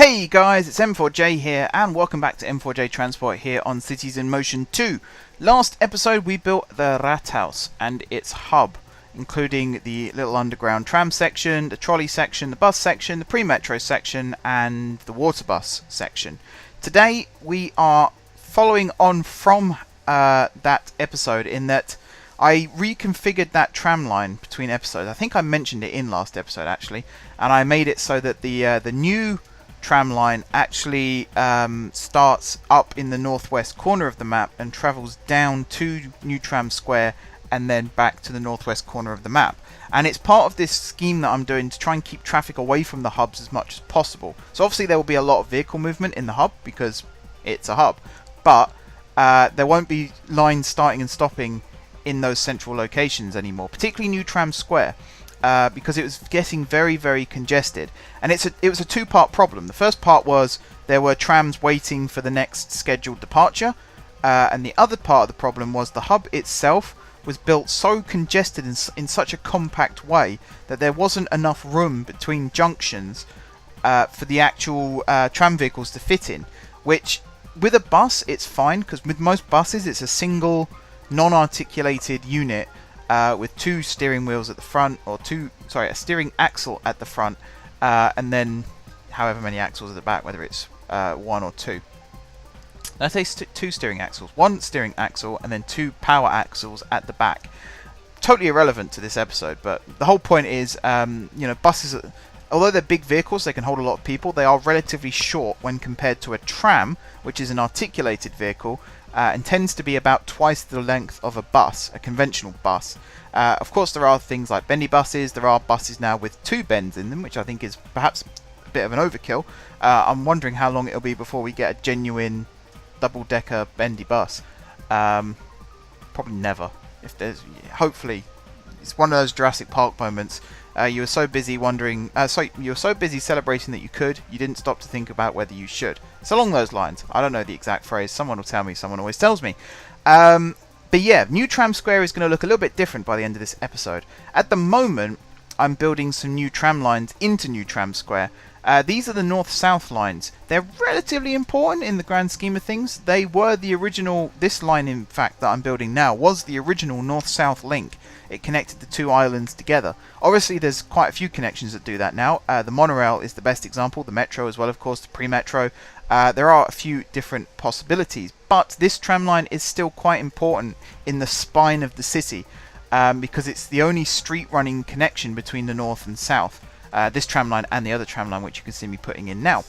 Hey guys, it's M4J here, and welcome back to M4J Transport here on Cities in Motion 2. Last episode we built the Rathaus and its hub, including the little underground tram section, the trolley section, the bus section, the pre-metro section, and the water bus section. Today we are following on from that episode in that I reconfigured that tram line between episodes. I think I mentioned it in last episode actually, and I made it so that the new tram line actually starts up in the northwest corner of the map and travels down to New Tram Square and then back to the northwest corner of the map. And it's part of this scheme that I'm doing to try and keep traffic away from the hubs as much as possible. So obviously there will be a lot of vehicle movement in the hub because it's a hub, but there won't be lines starting and stopping in those central locations anymore, particularly New Tram Square. Because it was getting very, very congested, and it was a two-part problem. The first part was there were trams waiting for the next scheduled departure, and the other part of the problem was the hub itself was built so congested in such a compact way that there wasn't enough room between junctions for the actual tram vehicles to fit in. Which, with a bus, it's fine, because with most buses it's a single non-articulated unit with two steering wheels at the front, or a steering axle at the front, and then however many axles at the back, whether it's one or two. I say two steering axles, one steering axle, and then two power axles at the back. Totally irrelevant to this episode, but the whole point is, buses, although they're big vehicles, they can hold a lot of people. They are relatively short when compared to a tram, which is an articulated vehicle. And tends to be about twice the length of a bus, a conventional bus. Of course, there are things like bendy buses. There are buses now with two bends in them, which I think is perhaps a bit of an overkill. I'm wondering how long it'll be before we get a genuine double-decker bendy bus. Probably never. Hopefully, it's one of those Jurassic Park moments. You were so busy wondering, you were so busy celebrating that you didn't stop to think about whether you should. It's along those lines. I don't know the exact phrase. Someone will tell me. Someone always tells me. But yeah, New Tram Square is going to look a little bit different by the end of this episode. At the moment, I'm building some new tram lines into New Tram Square. These are the north-south lines. They're relatively important in the grand scheme of things. They were the original, this line in fact that I'm building now was the original north-south link. It connected the two islands together. Obviously there's quite a few connections that do that now. The monorail is the best example, the metro as well, of course, the pre-metro. There are a few different possibilities, but this tram line is still quite important in the spine of the city because it's the only street running connection between the north and south. This tram line and the other tram line, which you can see me putting in now.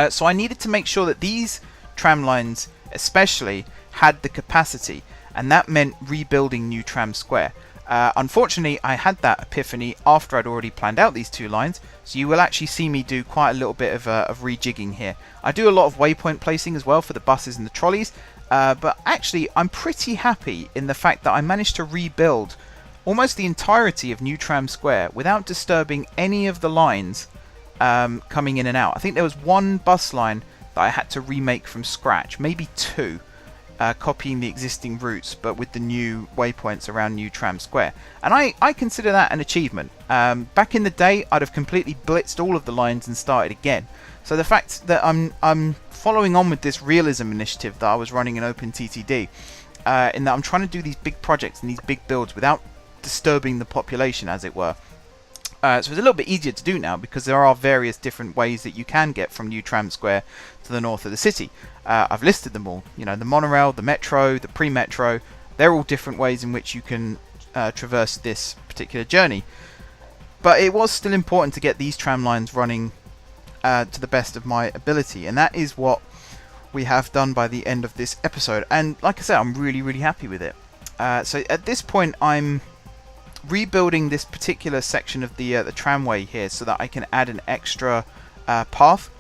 So I needed to make sure that these tram lines especially had the capacity, and that meant rebuilding New Tram Square. Unfortunately, I had that epiphany after I'd already planned out these two lines, so you will actually see me do quite a little bit of rejigging here. I do a lot of waypoint placing as well for the buses and the trolleys, but actually I'm pretty happy in the fact that I managed to rebuild almost the entirety of New Tram Square without disturbing any of the lines coming in and out. I think there was one bus line that I had to remake from scratch, maybe two, copying the existing routes but with the new waypoints around New Tram Square. And I consider that an achievement. Back in the day I'd have completely blitzed all of the lines and started again. So the fact that I'm following on with this realism initiative that I was running in OpenTTD, in that I'm trying to do these big projects and these big builds without disturbing the population, as it were. So it's a little bit easier to do now because there are various different ways that you can get from New Tram Square to the north of the city. I've listed them all. You know, the monorail, the metro, the pre-metro. They're all different ways in which you can traverse this particular journey. But it was still important to get these tram lines running to the best of my ability, and that is what we have done by the end of this episode. And like I said, I'm really, really happy with it. So at this point, I'm rebuilding this particular section of the tramway here so that I can add an extra path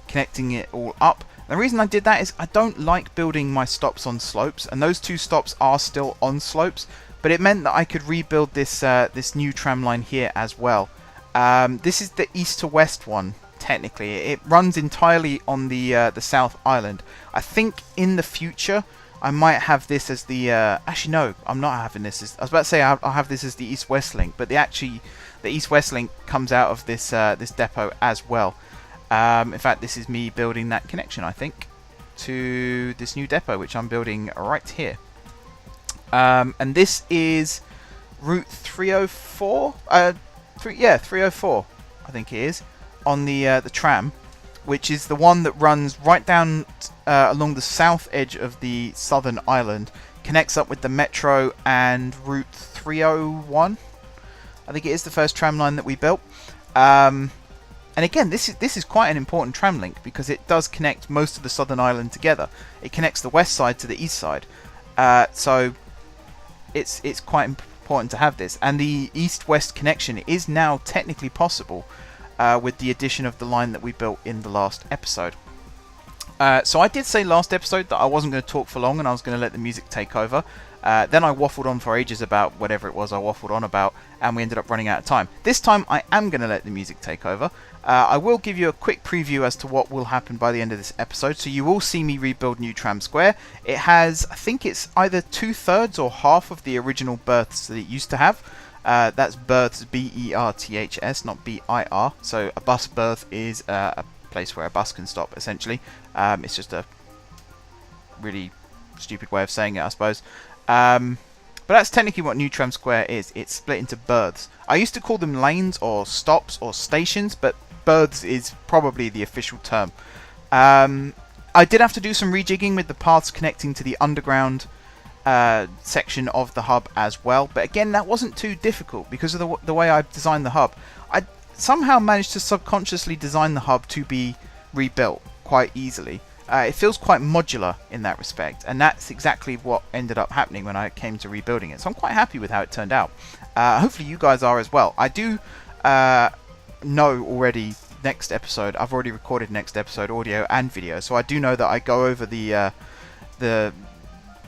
connecting it all up. The reason I did that is I don't like building my stops on slopes, and those two stops are still on slopes, but it meant that I could rebuild this this new tram line here as well. This is the east to west one. Technically, it runs entirely on the South Island. I think in the future I might have this as the... actually, no, I'm not having this as... I was about to say I'll have this as the east-west link, but the east-west link comes out of this this depot as well. In fact, this is me building that connection, I think, to this new depot, which I'm building right here. And this is route 304. 304, I think it is, on the tram, which is the one that runs right down along the south edge of the southern island, connects up with the metro and route 301. I think it is the first tram line that we built. And again, this is quite an important tram link because it does connect most of the southern island together. It connects the west side to the east side, so it's quite important to have this. And the east-west connection is now technically possible with the addition of the line that we built in the last episode. So I did say last episode that I wasn't going to talk for long and I was going to let the music take over. Then I waffled on for ages about whatever it was I waffled on about, and we ended up running out of time. This time I am going to let the music take over. I will give you a quick preview as to what will happen by the end of this episode. So you will see me rebuild New Tram Square. It has, I think it's either 2/3 or half of the original berths that it used to have. That's berths, B-E-R-T-H-S, not B-I-R. So a bus berth is a place where a bus can stop, essentially. It's just a really stupid way of saying it, I suppose. But that's technically what New Tram Square is. It's split into berths. I used to call them lanes or stops or stations, but berths is probably the official term. I did have to do some rejigging with the paths connecting to the underground section of the hub as well, but again, that wasn't too difficult because of the way I designed the hub. I somehow managed to subconsciously design the hub to be rebuilt quite easily. It feels quite modular in that respect, and that's exactly what ended up happening when I came to rebuilding it. So I'm quite happy with how it turned out. Hopefully you guys are as well. I do know already next episode. I've already recorded next episode audio and video, so I do know that I go over the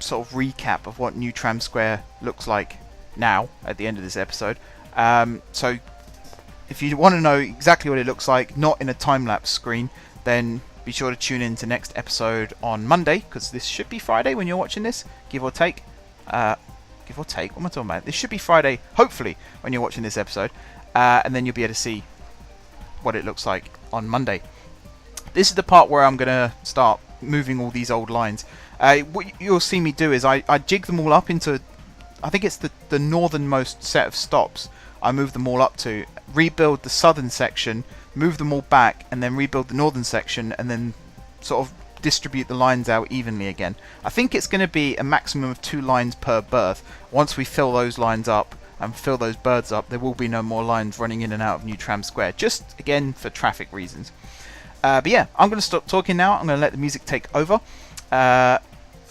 sort of recap of what New Tram Square looks like now at the end of this episode. So if you want to know exactly what it looks like, not in a time-lapse screen, then be sure to tune in to next episode on Monday, because this should be Friday when you're watching this, give or take. Give or take? What am I talking about? This should be Friday, hopefully, when you're watching this episode, and then you'll be able to see what it looks like on Monday. This is the part where I'm going to start moving all these old lines. What you'll see me do is I jig them all up into, I think it's the northernmost set of stops. I move them all up to, rebuild the southern section, move them all back, and then rebuild the northern section, and then sort of distribute the lines out evenly again. I think it's going to be a maximum of 2 lines per berth. Once we fill those lines up and fill those berths up, there will be no more lines running in and out of New Tram Square, just again for traffic reasons. But yeah, I'm going to stop talking now. I'm going to let the music take over. I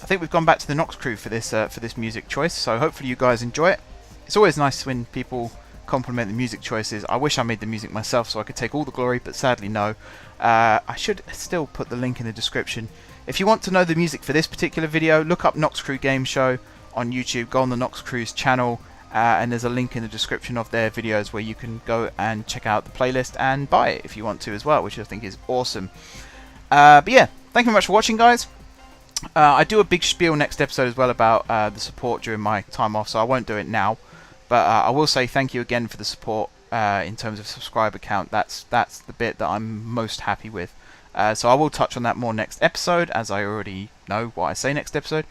think we've gone back to the Nox crew for this music choice, so hopefully you guys enjoy it. It's always nice when people compliment the music choices. I wish I made the music myself so I could take all the glory, but sadly no. I should still put the link in the description. If you want to know the music for this particular video, look up Nox Crew Game Show on YouTube, go on the Nox Crew's channel, and there's a link in the description of their videos where you can go and check out the playlist and buy it if you want to as well, which I think is awesome. But yeah, thank you very much for watching, guys. I do a big spiel next episode as well about the support during my time off, so I won't do it now. But I will say thank you again for the support in terms of subscriber count. That's the bit that I'm most happy with. So I will touch on that more next episode, as I already know what I say next episode.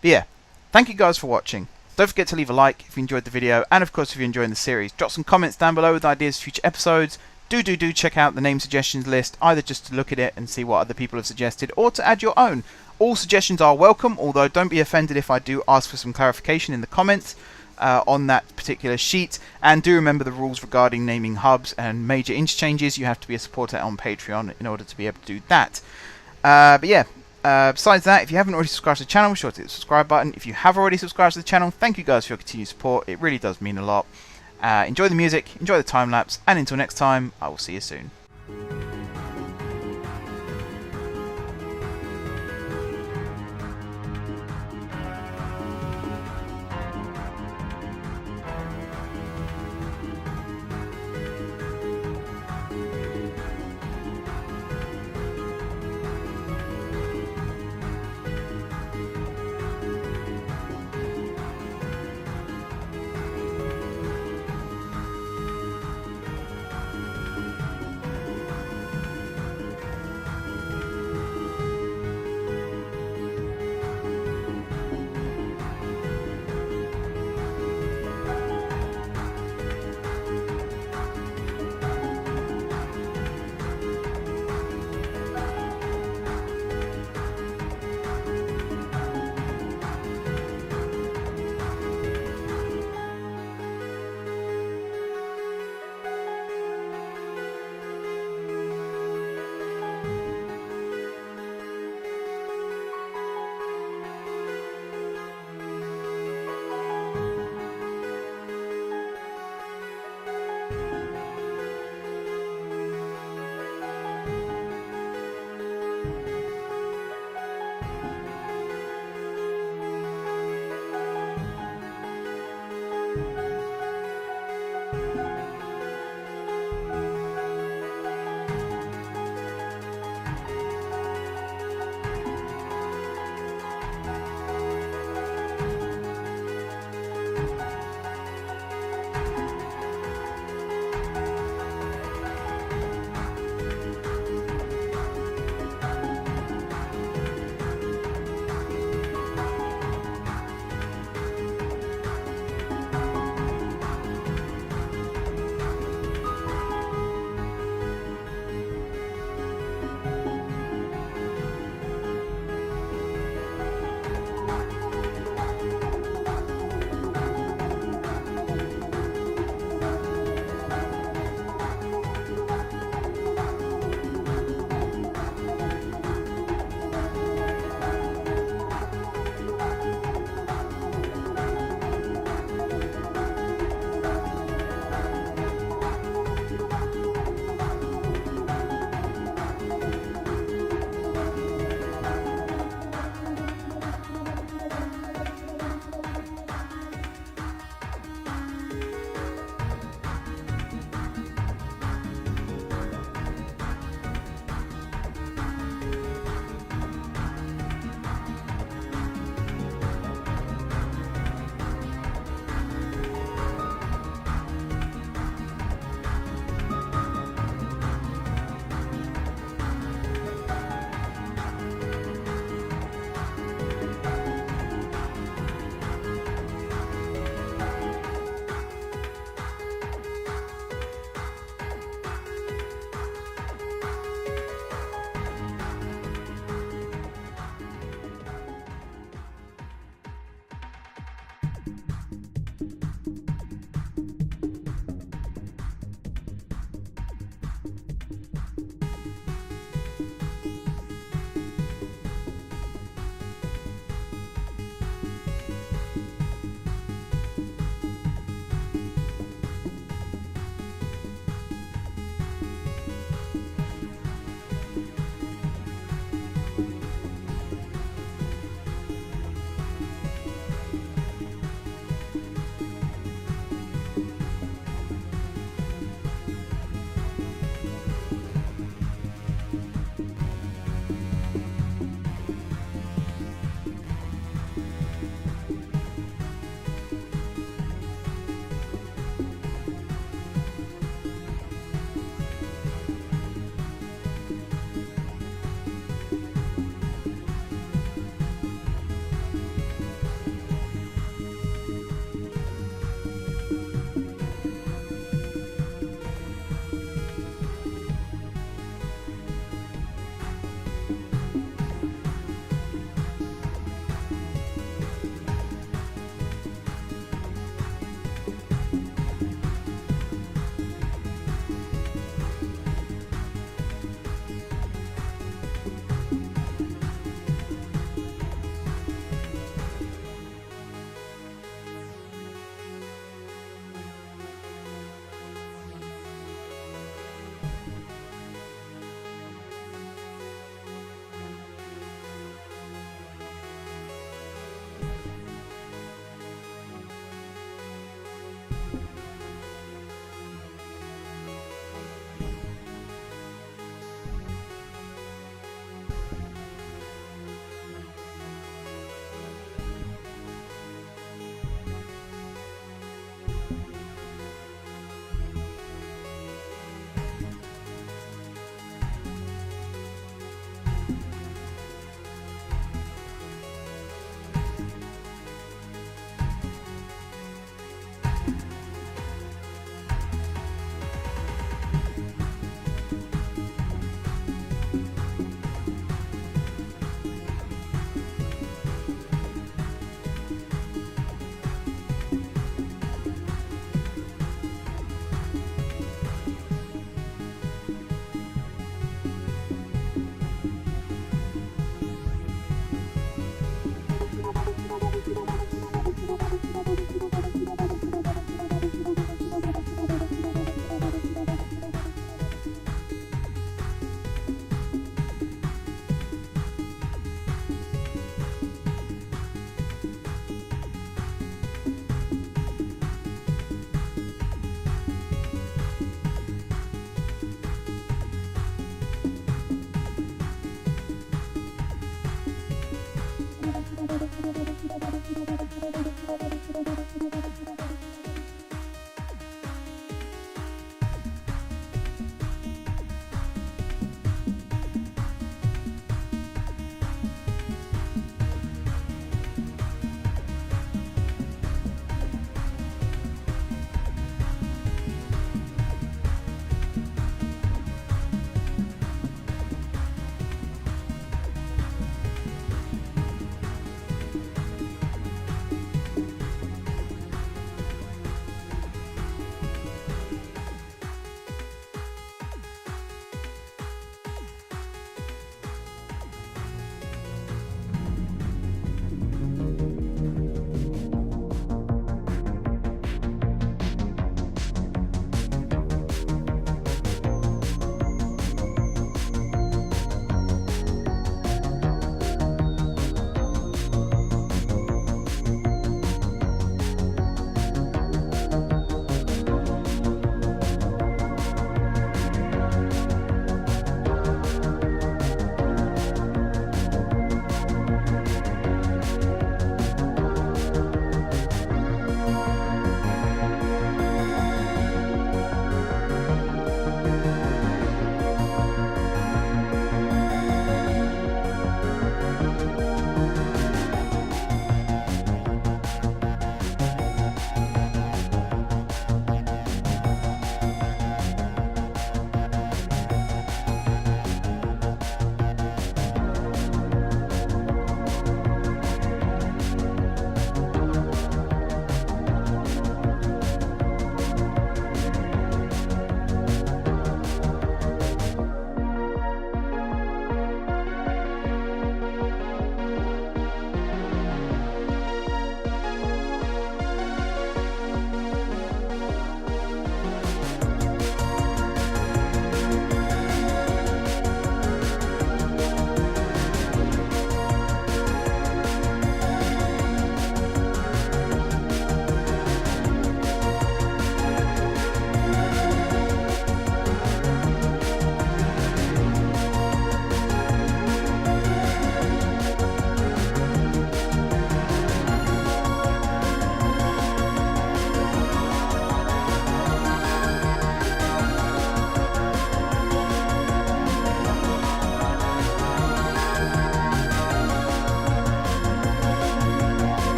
But yeah, thank you guys for watching. Don't forget to leave a like if you enjoyed the video, and of course if you're enjoying the series. Drop some comments down below with ideas for future episodes. Do check out the name suggestions list, either just to look at it and see what other people have suggested, or to add your own. All suggestions are welcome, although don't be offended if I do ask for some clarification in the comments on that particular sheet. And do remember the rules regarding naming hubs and major interchanges. You have to be a supporter on Patreon in order to be able to do that. But yeah, besides that, if you haven't already subscribed to the channel, be sure to hit the subscribe button. If you have already subscribed to the channel, thank you guys for your continued support. It really does mean a lot. Enjoy the music, enjoy the time lapse, and until next time, I will see you soon.